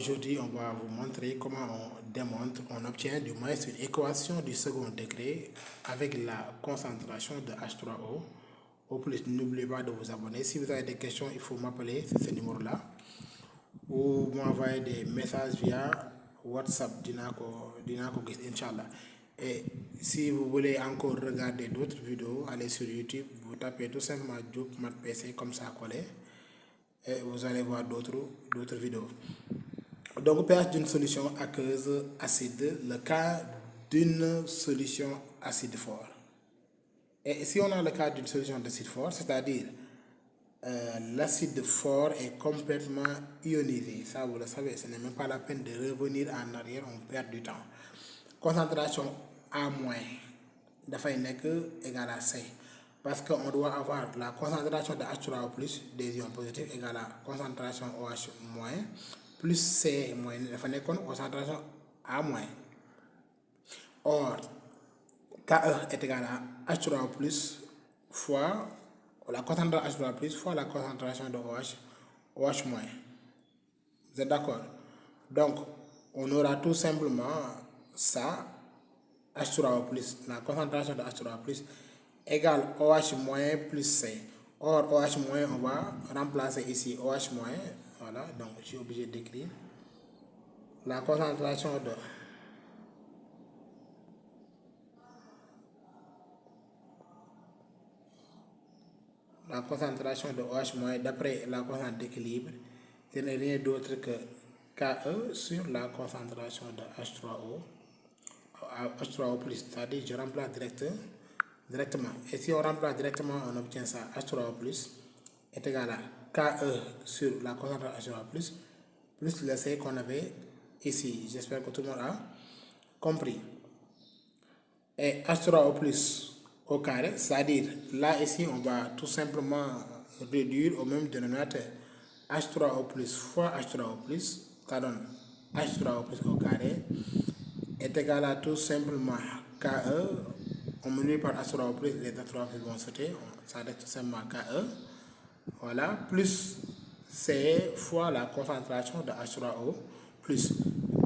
Aujourd'hui, on va vous montrer comment on obtient du moins une équation du second degré avec la concentration de H3O. Au plus, n'oubliez pas de vous abonner. Si vous avez des questions, il faut m'appeler sur ce numéro-là ou m'envoyer des messages via WhatsApp. Dinako Inch'Allah. Et si vous voulez encore regarder d'autres vidéos, allez sur YouTube, vous tapez tout simplement Diop Math PC comme ça collé et vous allez voir d'autres vidéos. Donc, pH d'une solution aqueuse acide, le cas d'une solution acide fort. Et si on a le cas d'une solution d'acide fort, c'est-à-dire l'acide fort est complètement ionisé, ça vous le savez, ce n'est même pas la peine de revenir en arrière, on perd du temps. Concentration A-, dafay nekk égale à C. Parce qu'on doit avoir la concentration de H3O plus des ions positifs égale à concentration OH moins plus C moins dafa nekkoon concentration A moins. Or, KE est égal à H3O plus fois la concentration H3O plus fois la concentration de OH moins. Vous êtes d'accord? Donc, on aura tout simplement ça, H3O plus, la concentration de H3O plus égale OH moins plus C. Or, OH moins, on va remplacer ici OH moins. Voilà, donc je suis obligé d'écrire la concentration de OH moins d'après la constante d'équilibre, ce n'est rien d'autre que KE sur la concentration de H3O plus, c'est-à-dire je remplace directement. Et si on remplace directement, on obtient ça, H3O plus est égal à KE sur la concentration H3O plus le C qu'on avait ici. J'espère que tout le monde a compris. Et H3O plus au carré, c'est-à-dire là ici on va tout simplement réduire au même dénominateur. H3O plus fois H3O plus, ça donne H3O plus au carré est égal à tout simplement KE, on multiplie par H3O plus, les H3O plus vont sauter, ça reste tout simplement KE, voilà, plus C fois la concentration de H3O plus.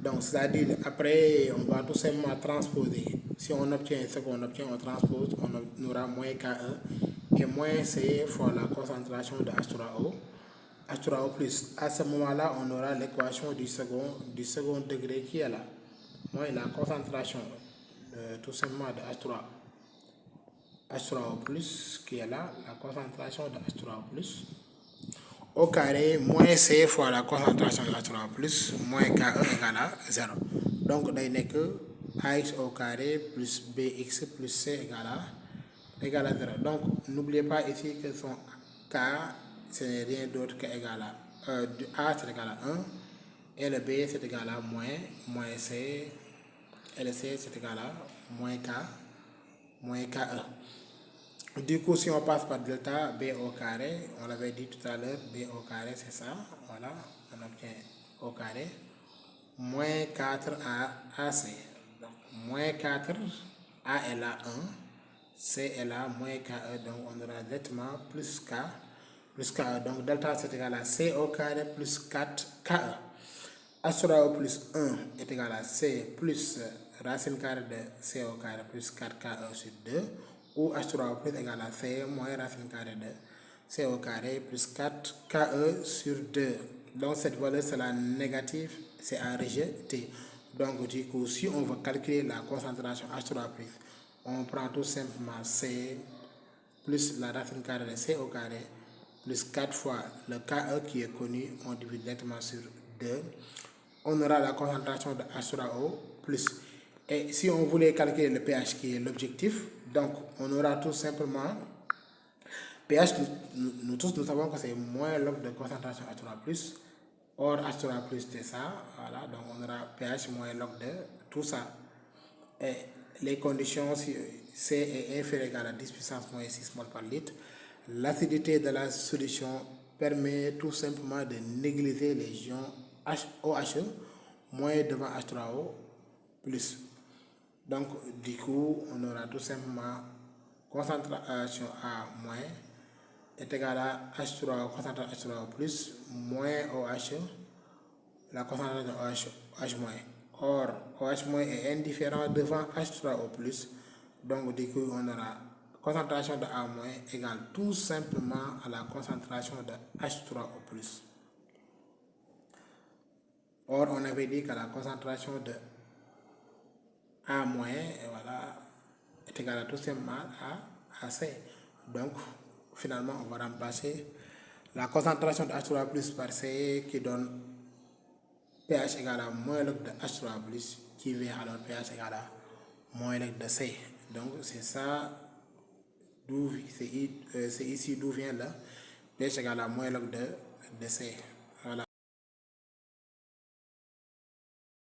Donc, c'est-à-dire, après, on va tout simplement transposer. Si on obtient ce qu'on obtient, on transpose, on aura moins KE et moins C fois la concentration de H3O. H3O plus. À ce moment-là, on aura l'équation du second degré qui est là. Moins la concentration tout simplement de H3O plus qui est là, la concentration de H3O plus au carré moins C fois la concentration de H3O plus moins KE égale à 0. Donc, il n'est que AX au carré plus BX plus C égale à 0. Donc, n'oubliez pas ici que son K, ce n'est rien d'autre que égal à A, c'est égal à 1, et le B, c'est égal à moins C, et le C, c'est égal à moins KE. Du coup, si on passe par delta B au carré, on l'avait dit tout à l'heure, B au carré, c'est ça. Voilà, on obtient au carré. Moins 4 AC. Donc, moins 4, A est là 1, C est là, moins KE. Donc, on aura directement plus KE. Donc, delta, c'est égal à C au carré plus 4 KE. H3O plus 1 est égal à C plus racine carrée de C au carré plus 4KE sur 2, ou H3O plus égal à C moins racine carrée de C au carré plus 4KE sur 2. Donc cette valeur c'est la négative, c'est à rejeter. Donc du coup, si on veut calculer la concentration H3O plus, on prend tout simplement C plus la racine carrée de C au carré plus 4 fois le KE qui est connu, on divise directement sur 2. On aura la concentration de H3O plus. Et si on voulait calculer le pH qui est l'objectif, donc on aura tout simplement pH, nous tous nous savons que c'est moins log de concentration H3 plus. Or H3 plus c'est ça, voilà, donc on aura pH moins log de tout ça. Et les conditions, si C est inférieur égal à 10 puissance moins 6 mol par litre, l'acidité de la solution permet tout simplement de négliger les ions OHE moins devant H3O plus. Donc, du coup, on aura tout simplement concentration A moins est égal à H3O, concentration H3O plus moins OHE. la concentration de H-. Or, OH- est indifférent devant H3 au plus. Donc, du coup, on aura concentration de A- égale tout simplement à la concentration de H3 au plus. Or, on avait dit que la concentration de A-, et voilà, est égale à tout simplement à C. Donc, finalement, on va remplacer la concentration de H3 plus par C qui donne pH égale à moins log de H3 plus qui vient alors pH égale à moins log de C. Donc, c'est ça, c'est ici d'où vient le pH égale à moins log de C.